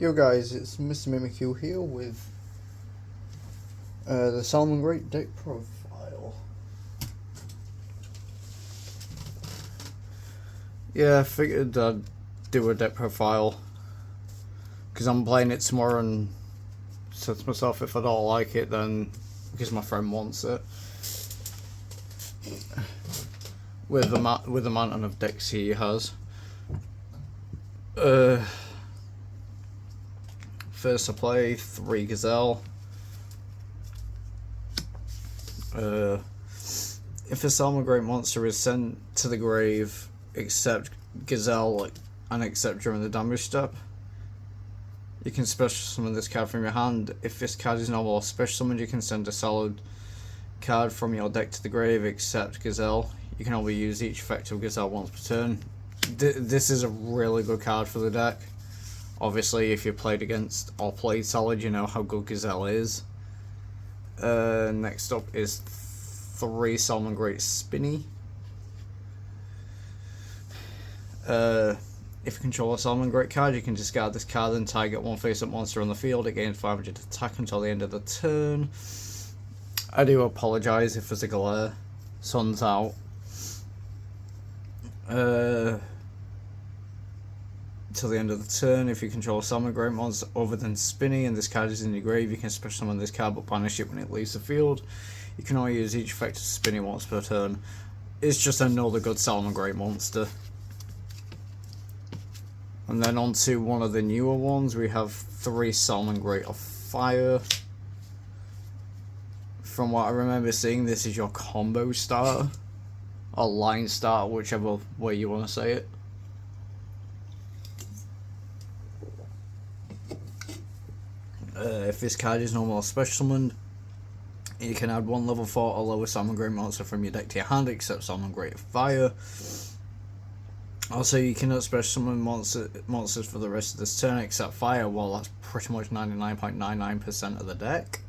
Yo guys, it's Mr. Mimikyu here with the Salamangreat deck profile. Yeah, I figured I'd do a deck profile because I'm playing it tomorrow and said to myself if I don't like it then because my friend wants it. With the mountain of decks he has. First I play 3 Gazelle. If a Salamangreat monster is sent to the grave, except Gazelle and except during the damage step, you can special summon this card from your hand. If this card is normal or special summoned, you can send a solid card from your deck to the grave, except Gazelle. You can only use each effect of Gazelle once per turn. This is a really good card for the deck. Obviously, if you played against or played Solid, you know how good Gazelle is. Next up is 3 Salamangreat Spinny. If you control a Salamangreat card, you can discard this card and target one face-up monster on the field. It gains 500 attack until the end of the turn. I do apologise if there's a glare. Sun's out. Till the end of the turn, if you control a Salamangreat monster other than Spinny and this card is in your grave, you can special summon this card but banish it when it leaves the field. You can only use each effect of Spinny once per turn. It's just another good Salamangreat monster. And then on to one of the newer ones, we have 3 Salamangreat of Fire. From what I remember seeing, this is your combo starter. Or line starter, whichever way you want to say it. If this card is normal or special summoned, you can add 1 level 4 or lower Salamangreat monster from your deck to your hand, except Salamangreat of Fire. Also, you cannot special summon monsters for the rest of this turn except Fire. Well, that's pretty much 99.99% of the deck.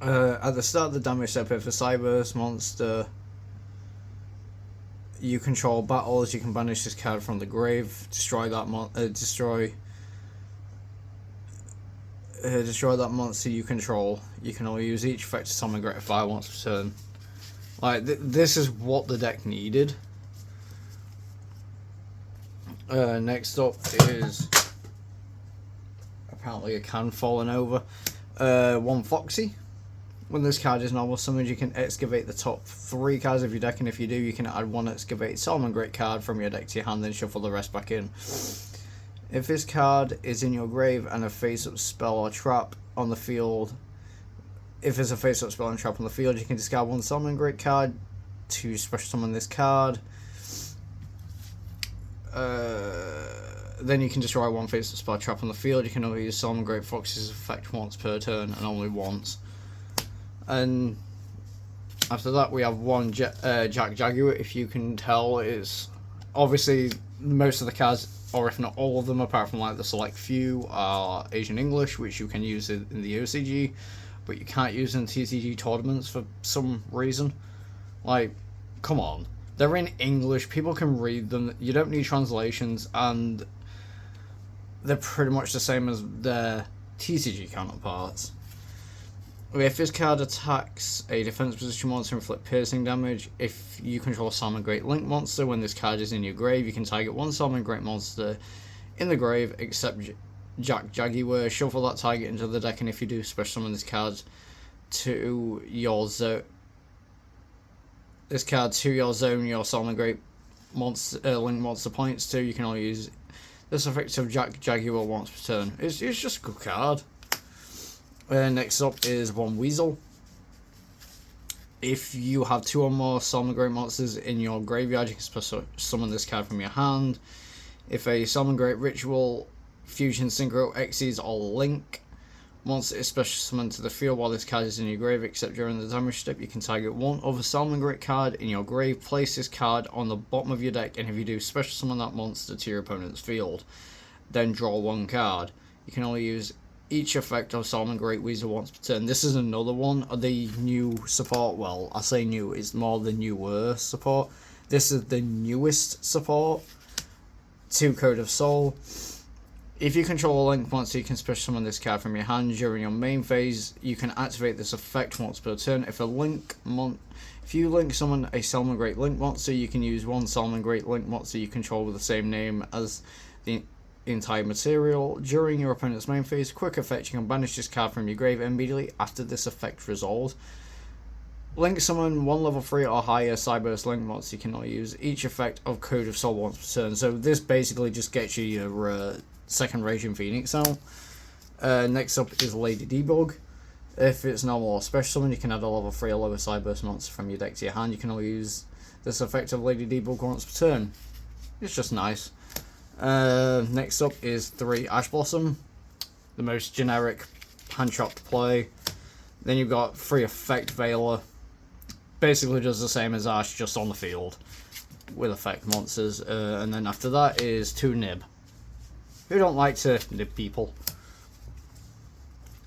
At the start of the damage step, if a Cyberse monster you control battles, you can banish this card from the grave, destroy that destroy that monster you control. You can only use each effect to Salamangreat of Fire once per turn. Like, this is what the deck needed. Next up is apparently a can falling over. 1 Foxy. When this card is normal summoned, you can excavate the top 3 cards of your deck, and if you do, you can add 1 excavated Salamangreat card from your deck to your hand, then shuffle the rest back in. If this card is in your grave and a face-up spell or trap on the field, if it's a face-up spell and trap on the field, you can discard 1 Salamangreat card to special summon this card. Then you can destroy 1 face-up spell trap on the field. You can only use Salamangreat Fox's effect once per turn and only once. And after that, we have 1 Jack Jaguar. If you can tell, is obviously most of the cards, or if not all of them, apart from like the select few, are Asian English, which you can use in the OCG, but you can't use in TCG tournaments for some reason. Like, come on, they're in English, people can read them, you don't need translations, and they're pretty much the same as their TCG counterparts. If this card attacks a defense position monster, inflict piercing damage. If you control a Salamangreat Link monster, when this card is in your grave, you can target 1 Salamangreat monster in the grave, except Jack Jaguar. Shuffle that target into the deck, and if you do, special summon this card to your zone. This card to your zone, your Salamangreat monster Link monster points to. You can only use this effect of Jack Jaguar once per turn. It's just a good card. Next up is 1 Weasel. If you have 2 or more Salamangreat monsters in your graveyard, you can special summon this card from your hand. If a Salamangreat Ritual, Fusion, Synchro, Xyz, or Link monster is special summoned to the field while this card is in your grave, except during the damage step, you can target 1 other Salamangreat card in your grave, place this card on the bottom of your deck, and if you do, special summon that monster to your opponent's field. Then draw 1 card. You can only use each effect of Salamangreat Weasel once per turn. This is another one of the new support. Well, I say new, it's more the newer support. This is the newest support to Code of Soul. If you control a link monster, you can special summon this card from your hand. During your main phase, you can activate this effect once per turn. If you link summon a Salamangreat link monster, you can use one Salamangreat link monster you control with the same name as the entire material. During your opponent's main phase, quick effect, you can banish this card from your grave immediately after this effect resolves. Link summon one level 3 or higher Cyberburst link monster you cannot use. Each effect of Code of Soul once per turn. So this basically just gets you your second Raging Phoenix out. Next up is Lady Debug. If it's normal or special summon, you can add a level 3 or lower Cyberburst monster from your deck to your hand. You can only use this effect of Lady Debug once per turn. It's just nice. Next up is 3 Ash Blossom, the most generic hand trap to play. Then you've got 3 Effect Veiler. Basically does the same as Ash, just on the field with effect monsters. And then after that is 2 Nib. Who don't like to nib people?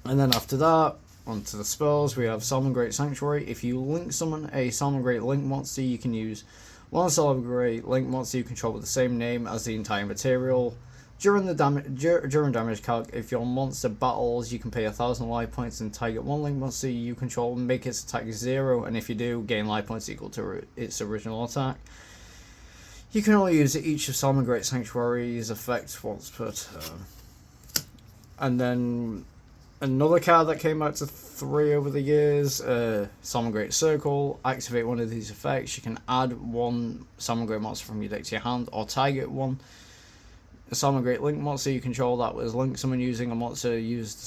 And then after that, onto the spells, we have Salamangreat Sanctuary. If you link summon a Salamangreat link monster, you can use one Salamangreat link monster you control with the same name as the entire material. During damage calc, if your monster battles, you can pay 1,000 life points and target one link monster you control and make its attack 0, and if you do, gain life points equal to its original attack. You can only use each of Salamangreat Sanctuary's effects once per turn. And then another card that came out to 3 over the years, Salamangreat Circle. Activate one of these effects. You can add one Salamangreat monster from your deck to your hand, or target one Salamangreat link monster you control that was link summon using a monster using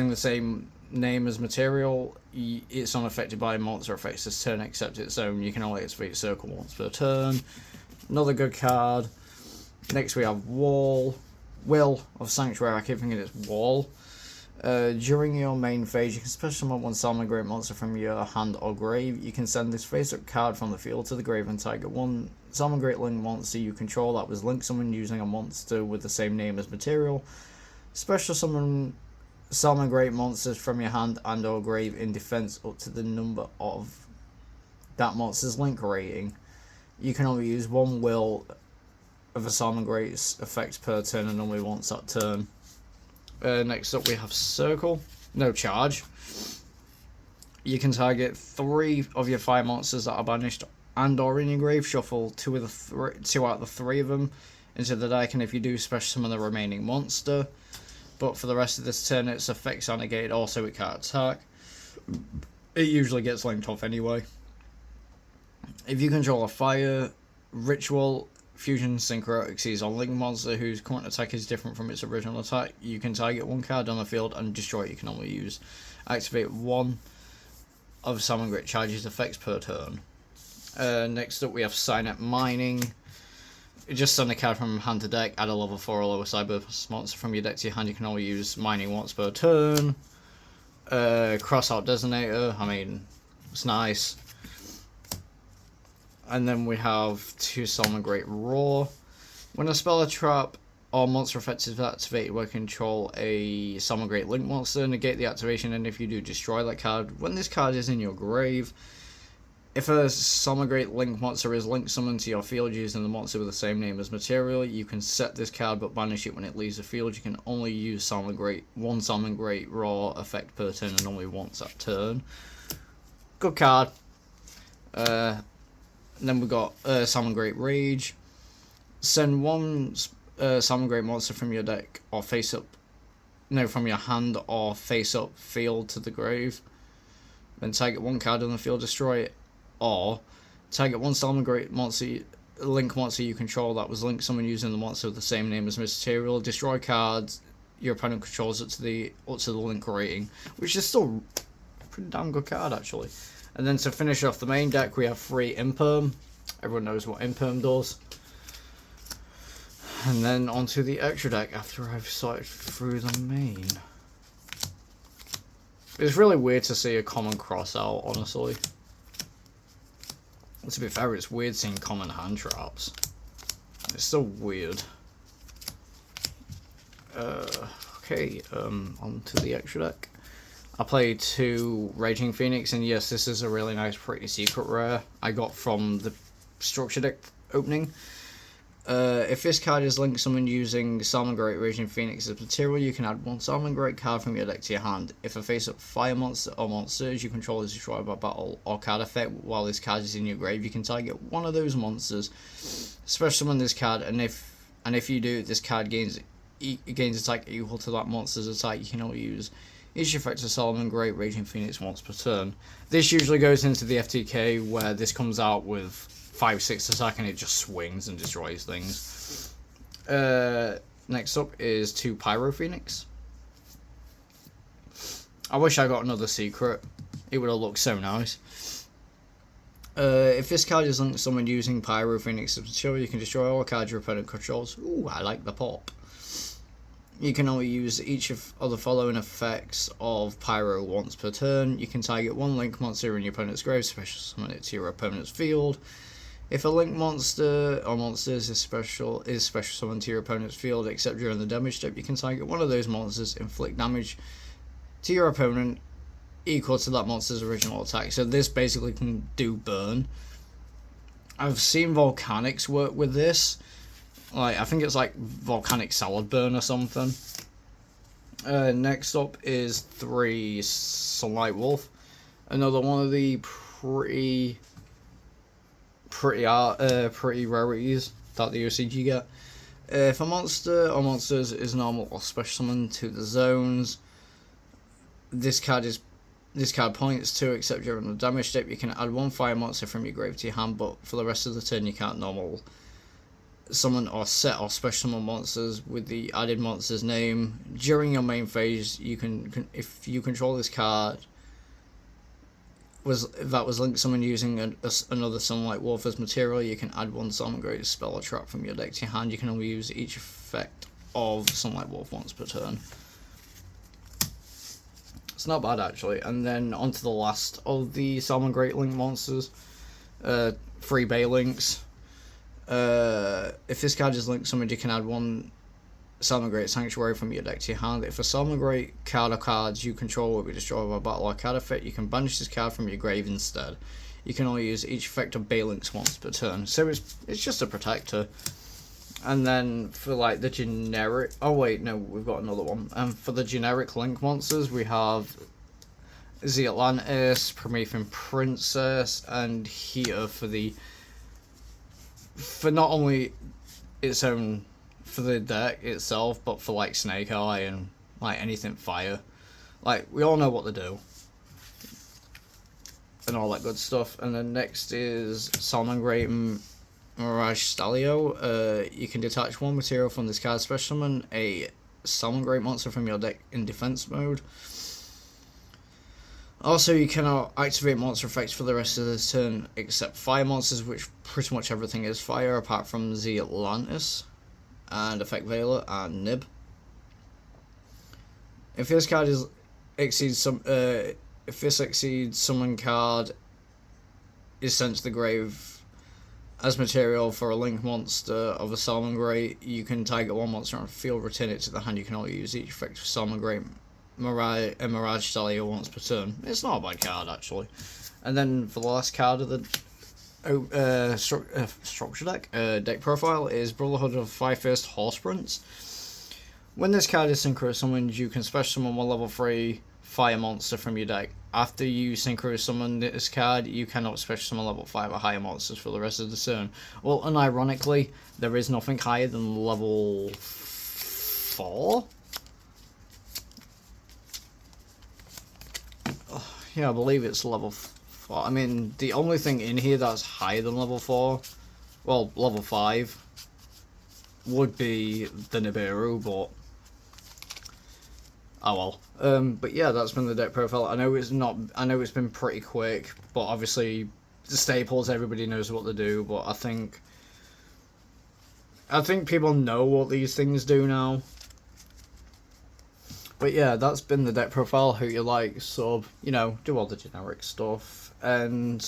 the same name as material. It's unaffected by monster effects this turn except its own. You can only activate Circle once per turn. Another good card. Next we have Will of Sanctuary. I keep thinking it's Wall. During your main phase, you can special summon one Salamangreat monster from your hand or grave. You can send this face-up card from the field to the grave and target one Salamangreat link monster you control that was link summoned using a monster with the same name as material. Special summon Salamangreat monsters from your hand and or grave in defense up to the number of that monster's link rating. You can only use one will of a Salamangreat's effect per turn and only once that turn. Next up we have Circle. No charge. You can target 3 of your 5 monsters that are banished and or in your grave. Shuffle 2 out of the 3 of them into the deck, and if you do, special summon the remaining monster. But for the rest of this turn, its effects are negated, also it can't attack. It usually gets linked off anyway. If you control a fire, ritual, fusion, syncrotic seas or link monster whose current attack is different from its original attack, you can target one card on the field and destroy it. You can only use activate one of Salamangreat charges effects per turn. Next up we have Signet Mining. Just send a card from hand to deck, add a level 4 or lower Cyberburst monster from your deck to your hand. You can only use Mining once per turn. Crossout Designator, I mean, it's nice. And then we have 2 Salamangreat Roar. When a spell, a trap, or monster effect is activated where you control a Salamangreat link monster, negate the activation, and if you do, destroy that card. When this card is in your grave, if a Salamangreat link monster is link summoned to your field using the monster with the same name as material, you can set this card but banish it when it leaves the field. You can only use one Salamangreat Roar effect per turn and only once that turn. Good card. Then we've got Salamangreat Rage. Send one Salamangreat monster from your deck or from your hand or face up field to the grave. Then target one card on the field, destroy it. Or target one Salamangreat link monster you control that was link summoned using the monster with the same name as material. Destroy cards your opponent controls up to the link rating, which is still a pretty damn good card actually. And then to finish off the main deck, we have 3 Imperm. Everyone knows what Imperm does. And then onto the extra deck after I've sorted through the main. It's really weird to see a common cross out, honestly. To be fair, it's weird seeing common hand traps. It's still weird. Okay, onto the extra deck. I played 2 Raging Phoenix, and yes, this is a really nice, pretty secret rare I got from the structure deck opening. If this card is linked to someone using Salamangreat Raging Phoenix as material, you can add one Salamangreat card from your deck to your hand. If a face-up fire monster or monsters you control is destroyed by battle or card effect while this card is in your grave, you can target one of those monsters, special summon this card, and if you do, this card gains attack equal to that monster's attack. You can only use each effect of Salamangreat Raging Phoenix once per turn. This usually goes into the FTK where this comes out with 5/6 attack and it just swings and destroys things. Next up is 2 Pyro Phoenix. I wish I got another secret. It would have looked so nice. If this card is linked to someone using Pyro Phoenix as material, you can destroy all cards your opponent controls. Ooh, I like the pop. You can only use each of the following effects of Pyro once per turn. You can target one link monster in your opponent's grave, special summon it to your opponent's field. If a link monster or monsters is special summoned to your opponent's field, except during the damage step, you can target one of those monsters, inflict damage to your opponent equal to that monster's original attack. So this basically can do burn. I've seen Volcanics work with this. Like, I think it's like Volcanic Salad Burn or something. Next up is 3 Sunlight Wolf. Another one of the pretty rarities that the OCG get. If a monster or monsters is normal or special summoned to the zones, this card points to, except during the damage step, you can add one fire monster from your grave to your hand, but for the rest of the turn you can't normal summon or set or special summon monsters with the added monster's name. During your main phase, you can if you control this card that was linked to someone using another Sunlight Wolf as material, you can add one Salamangreat spell or trap from your deck to your hand. You can only use each effect of Sunlight Wolf once per turn. It's not bad actually. And then on to the last of the Salamangreat link monsters, 3 Bay Links. If this card is linked to someone, you can add one Salamangreat Sanctuary from your deck to your hand. If a Salamangreat card or cards you control will be destroyed by battle or card effect, you can banish this card from your grave instead. You can only use each effect of Bay Links once per turn. So it's just a protector. And then for like the generic, oh wait, no, we've got another one. And for the generic link monsters, we have the Atlantis, Promethean Princess, and Heater for not only its own for the deck itself, but for like Snake Eye and like anything fire. Like, we all know what to do and all that good stuff. And then next is Salamangreat Mirage Stalio. You can detach one material from this card, special summon a Salamangreat monster from your deck in defense mode. Also, you cannot activate monster effects for the rest of this turn except fire monsters, which pretty much everything is fire apart from the Atlantis and Effect Veiler and Nib. If this card exceeds summon card is sent to the grave as material for a link monster of a Salamangreat, you can target one monster on the field, return it to the hand. You can only use each effect for Salamangreat Mirage Stalio once per turn. It's not a bad card actually. And then for the last card of the structure deck profile is Brotherhood of Five-Faced Horse Prince. When this card is synchro summoned, you can special summon one level 3 fire monster from your deck. After you synchro summon this card, you cannot special summon level 5 or higher monsters for the rest of the turn. Well, unironically, there is nothing higher than level 4. Yeah, I believe it's level 4. I mean, the only thing in here that's higher than level 4, well, level 5, would be the Nibiru, but oh well. But yeah, that's been the deck profile. I know it's been pretty quick, but obviously the staples, everybody knows what to do. But I think people know what these things do now. But yeah, that's been the deck profile. Who you like, sub, do all the generic stuff, and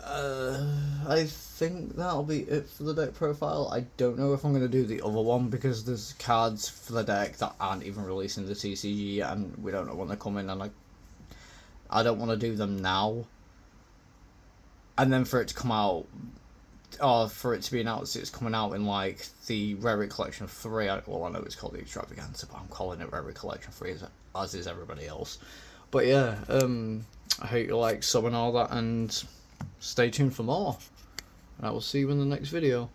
I think that'll be it for the deck profile. I don't know if I'm going to do the other one because there's cards for the deck that aren't even released in the TCG yet, and we don't know when they're coming, and I don't want to do them now and then for it to come out or for it to be announced it's coming out in like the Raric Collection 3. Well, I know it's called the Extravaganza, but I'm calling it Raric Collection 3 as is everybody else. But yeah, I hope you like sub and all that, and stay tuned for more. And I will see you in the next video.